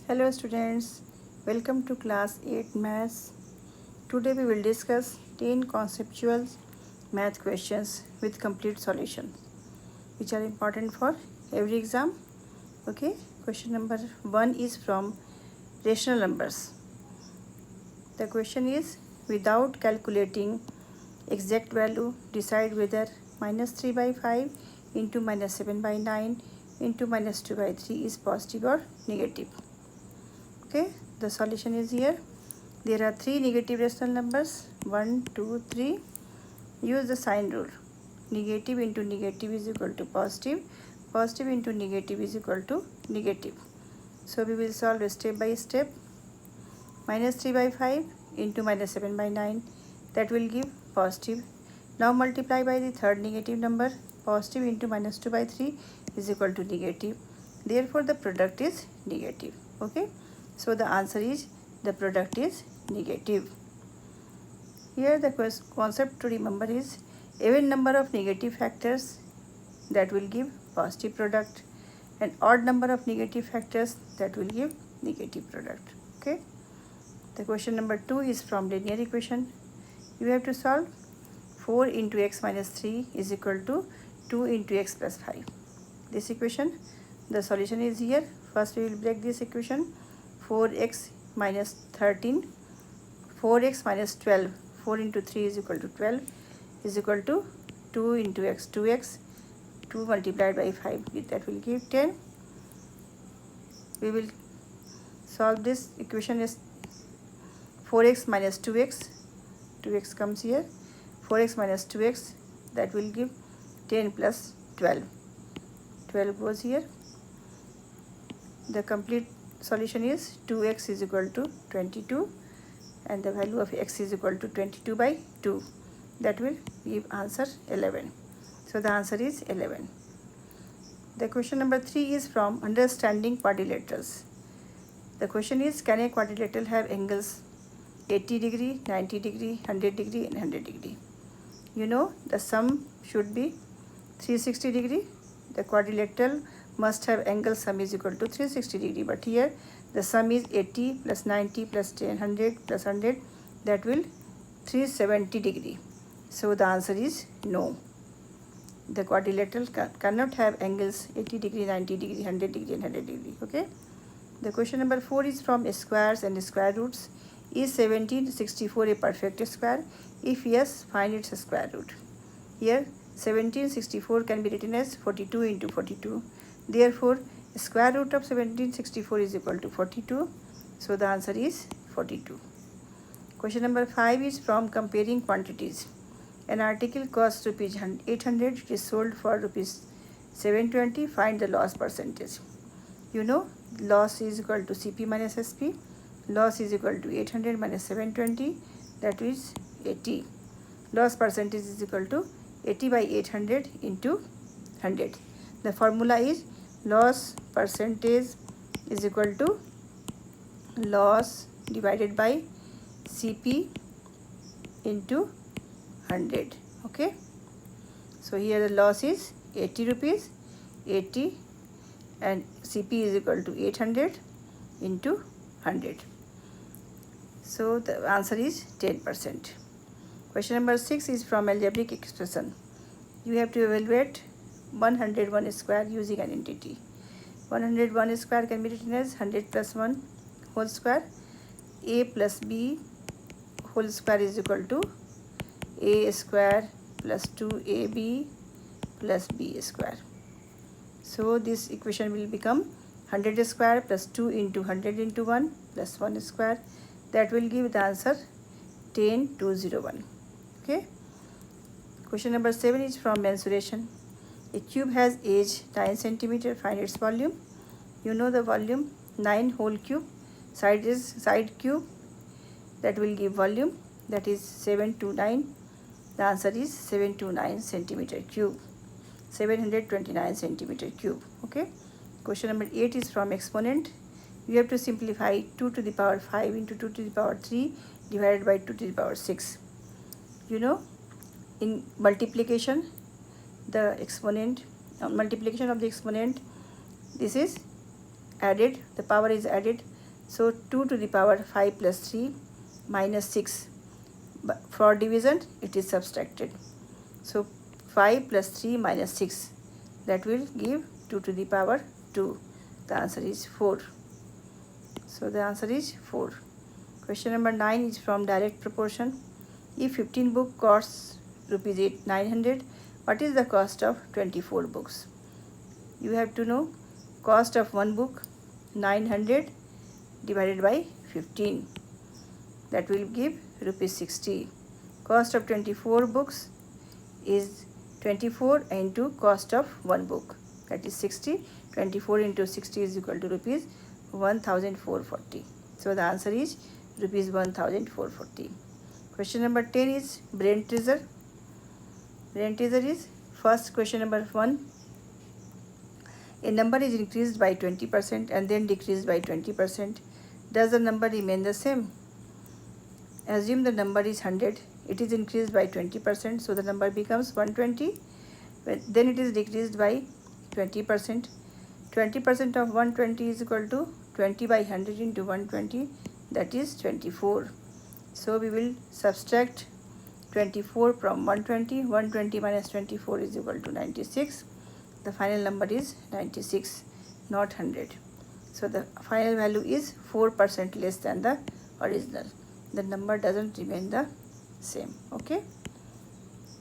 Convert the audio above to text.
Hello students, welcome to class 8 maths. Today we will discuss 10 conceptual math questions with complete solution which are important for every exam. Okay, question number 1 is from rational numbers. The question is, without calculating exact value, decide whether minus 3 by 5 into minus 7 by 9 into minus 2 by 3 is positive or negative. Okay, the solution is here. There are three negative rational numbers 1, 2, 3. Use the sign rule. Negative into negative is equal to positive. Positive into negative is equal to negative. So we will solve step by step. Minus 3 by 5 into minus 7 by 9, that will give positive. Now multiply by the third negative number. Positive into minus 2 by 3 is equal to negative. Therefore the product is negative. Okay, so the answer is the product is negative. Here the concept to remember is even number of negative factors, that will give positive product, and odd number of negative factors, that will give negative product. Okay, the question number 2 is from linear equation. You have to solve 4 into x minus 3 is equal to 2 into x plus 5. This equation, the solution is here. First we will break this equation. 4x minus 13, 4x minus 12, 4 into 3 is equal to 12, is equal to 2 into x, 2x, 2 multiplied by 5, that will give 10. We will solve this equation as 4x minus 2x, 2x comes here, 4x minus 2x, that will give 10 plus 12, 12 goes here. The complete solution is 2x is equal to 22 and the value of x is equal to 22 by 2, that will give answer 11. So the answer is 11. The question number 3 is from understanding quadrilaterals. The question is, can a quadrilateral have angles 80 degree, 90 degree, 100 degree and 100 degree? You know the sum should be 360 degree. The quadrilateral must have angle sum is equal to 360 degree, but here the sum is 80 plus 90 plus 10, 100 plus 100, that will 370 degree. So the answer is no. The quadrilateral cannot have angles 80 degree, 90 degree, 100 degree and 100 degree. Okay. The question number 4 is from squares and square roots. Is 1764 a perfect square? If yes, find its square root. Here 1764 can be written as 42 into 42. Therefore, square root of 1764 is equal to 42. So the answer is 42. Question number 5 is from comparing quantities. An article costs rupees 800, it is sold for rupees 720. Find the loss percentage. You know, loss is equal to CP minus SP. Loss is equal to 800 minus 720, that is 80. Loss percentage is equal to 80 by 800 into 100. The formula is loss percentage is equal to loss divided by CP into 100. Okay, so here the loss is 80 rupees, 80 and CP is equal to 800 into 100. So the answer is 10%. Question number 6 is from algebraic expression. You have to evaluate 101 square using identity. 101 square can be written as 100 plus 1 whole square. A plus B whole square is equal to A square plus 2AB plus B square. So this equation will become 100 square plus 2 into 100 into 1 plus 1 square, that will give the answer 10201. Okay. Question number 7 is from mensuration. A cube has age 9 centimeter. Find its volume. You know the volume, 9 whole cube. Side is side cube, that will give volume, that is 729. The answer is 729 centimeter cube, 729 centimeter cube. Okay. Question number 8 is from exponent. You have to simplify 2 to the power 5 into 2 to the power 3 divided by 2 to the power 6. You know, in multiplication, the exponent, multiplication of the exponent, this is added, the power is added So 2 to the power 5 plus 3 minus 6. But for division it is subtracted. So 5 plus 3 minus 6, that will give 2 to the power 2. The answer is 4. So the answer is 4. Question number 9 is from direct proportion. If 15 book costs rupees 900, what is the cost of 24 books? You have to know cost of one book 900 divided by 15. That will give rupees 60. Cost of 24 books is 24 into cost of one book, that is 60. 24 into 60 is equal to rupees 1440. So the answer is rupees 1440. Question number 10 is brain teaser. Brain teaser is first question number 1. A number is increased by 20% and then decreased by 20%. Does the number remain the same? Assume the number is 100. It is increased by 20%, so the number becomes 120. Then it is decreased by 20%. 20% of 120 is equal to 20 by 100 into 120, that is 24. So we will subtract 24 from 120. 120 minus 24 is equal to 96. The final number is 96, not 100. So the final value is 4% less than the original. The number doesn't remain the same. Okay.